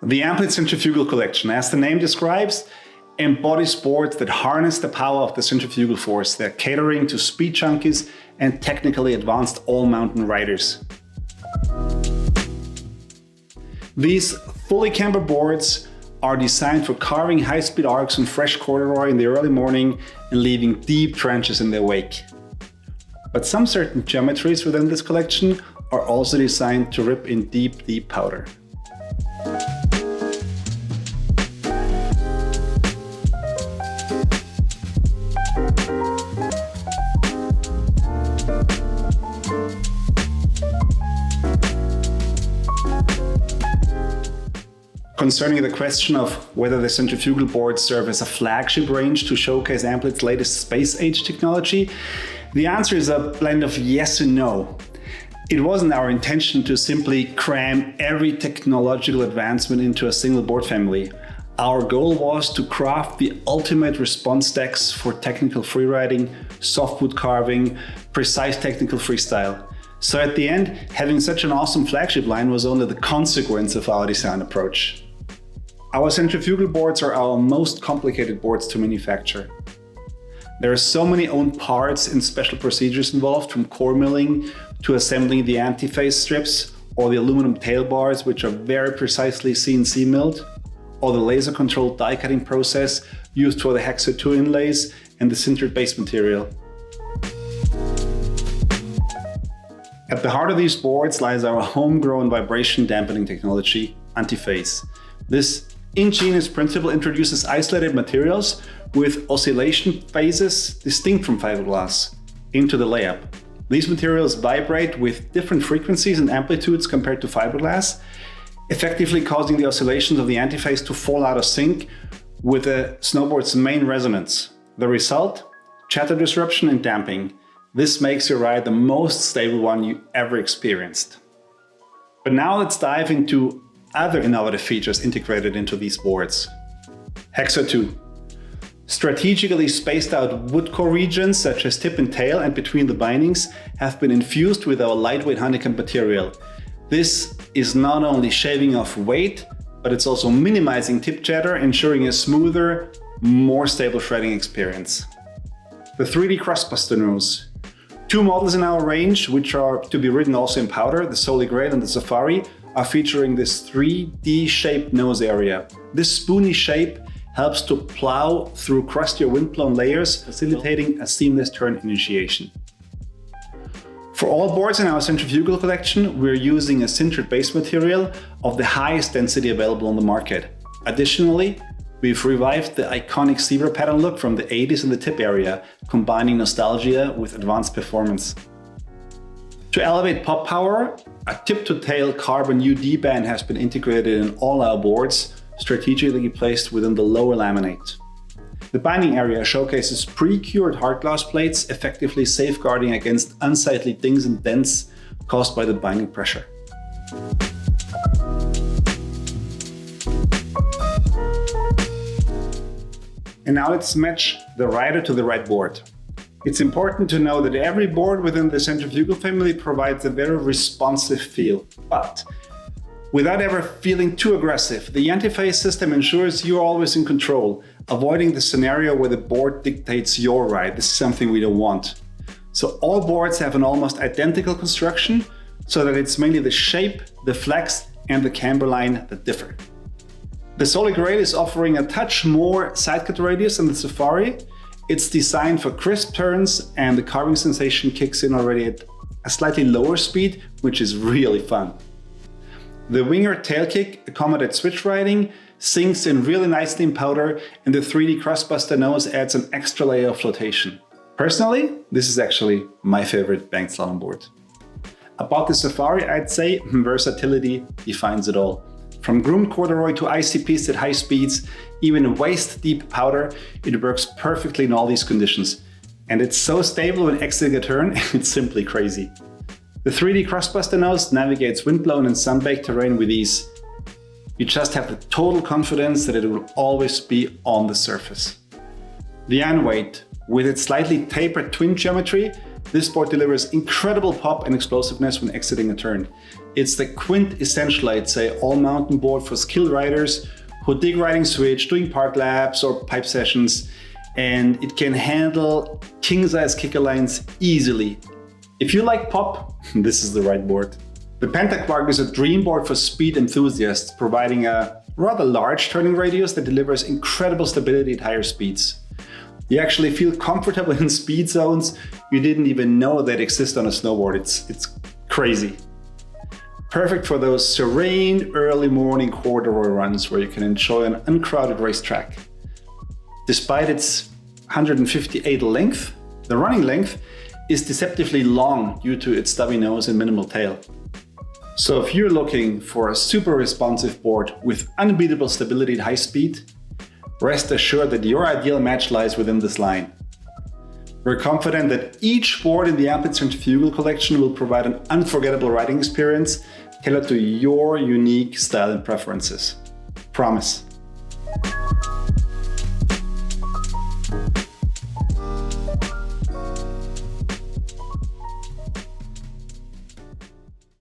The Amplid Centrifugal Collection, as the name describes, embodies boards that harness the power of the centrifugal force. They're catering to speed junkies and technically advanced all-mountain riders. These fully camber boards are designed for carving high-speed arcs on fresh corduroy in the early morning and leaving deep trenches in their wake. But some certain geometries within this collection are also designed to rip in deep, deep powder. Concerning the question of whether the centrifugal boards serve as a flagship range to showcase Amplid's latest space-age technology, the answer is a blend of yes and no. It wasn't our intention to simply cram every technological advancement into a single board family. Our goal was to craft the ultimate response decks for technical freeriding, softwood carving, precise technical freestyle. So at the end, having such an awesome flagship line was only the consequence of our design approach. Our centrifugal boards are our most complicated boards to manufacture. There are so many owned parts and special procedures involved, from core milling to assembling the anti-face strips, or the aluminum tail bars, which are very precisely CNC milled, or the laser-controlled die-cutting process used for the Hexo 2 inlays and the sintered base material. At the heart of these boards lies our homegrown vibration dampening technology, anti-phase. This ingenious principle introduces isolated materials with oscillation phases distinct from fiberglass into the layup. These materials vibrate with different frequencies and amplitudes compared to fiberglass, effectively causing the oscillations of the antiphase to fall out of sync with the snowboard's main resonance. The result? Chatter disruption and damping. This makes your ride the most stable one you ever experienced. But now let's dive into other innovative features integrated into these boards. Hexo 2. Strategically spaced out wood core regions such as tip and tail and between the bindings have been infused with our lightweight honeycomb material. This is not only shaving off weight, but it's also minimizing tip chatter, ensuring a smoother, more stable shredding experience. The 3D Crustbuster nose. Two models in our range, which are to be ridden also in powder, the Holy Grail and the Safari, are featuring this 3D shaped nose area. This spoony shape helps to plow through crustier wind-blown layers, facilitating a seamless turn initiation. For all boards in our centrifugal collection, we're using a sintered base material of the highest density available on the market. Additionally, we've revived the iconic zebra pattern look from the 80s in the tip area, combining nostalgia with advanced performance. To elevate pop power, a tip-to-tail carbon UD band has been integrated in all our boards, strategically placed within the lower laminate. The binding area showcases pre-cured hard glass plates, effectively safeguarding against unsightly dings and dents caused by the binding pressure. And now let's match the rider to the right board. It's important to know that every board within the centrifugal family provides a very responsive feel, but without ever feeling too aggressive. The anti-phase system ensures you're always in control, avoiding the scenario where the board dictates your ride. This is something we don't want. So all boards have an almost identical construction, so that it's mainly the shape, the flex, and the camber line that differ. The Holy Grail is offering a touch more side cut radius than the Safari. It's designed for crisp turns, and the carving sensation kicks in already at a slightly lower speed, which is really fun. The winger tail kick accommodates switch riding, sinks in really nicely in powder, and the 3D Crustbuster nose adds an extra layer of flotation. Personally, this is actually my favorite banked slalom board. About the Safari, I'd say versatility defines it all. From groomed corduroy to ICPs at high speeds, even waist-deep powder, it works perfectly in all these conditions. And it's so stable when exiting a turn, it's simply crazy. The 3D Crustbuster nose navigates wind-blown and sun-baked terrain with ease. You just have the total confidence that it will always be on the surface. The unweight, with its slightly tapered twin geometry, This board delivers incredible pop and explosiveness when exiting a turn. It's the quintessential, I'd say, all-mountain board for skilled riders who dig riding switch, doing park laps or pipe sessions, and it can handle king-size kicker lines easily. If you like pop, this is the right board. The Pentaquark is a dream board for speed enthusiasts, providing a rather large turning radius that delivers incredible stability at higher speeds. You actually feel comfortable in speed zones you didn't even know that exist on a snowboard. It's crazy. Perfect for those serene early morning corduroy runs where you can enjoy an uncrowded racetrack. Despite its 158 length, the running length is deceptively long due to its stubby nose and minimal tail. So if you're looking for a super responsive board with unbeatable stability at high speed, rest assured that your ideal match lies within this line. We're confident that each board in the Amplid Centrifugal Collection will provide an unforgettable riding experience tailored to your unique style and preferences. Promise.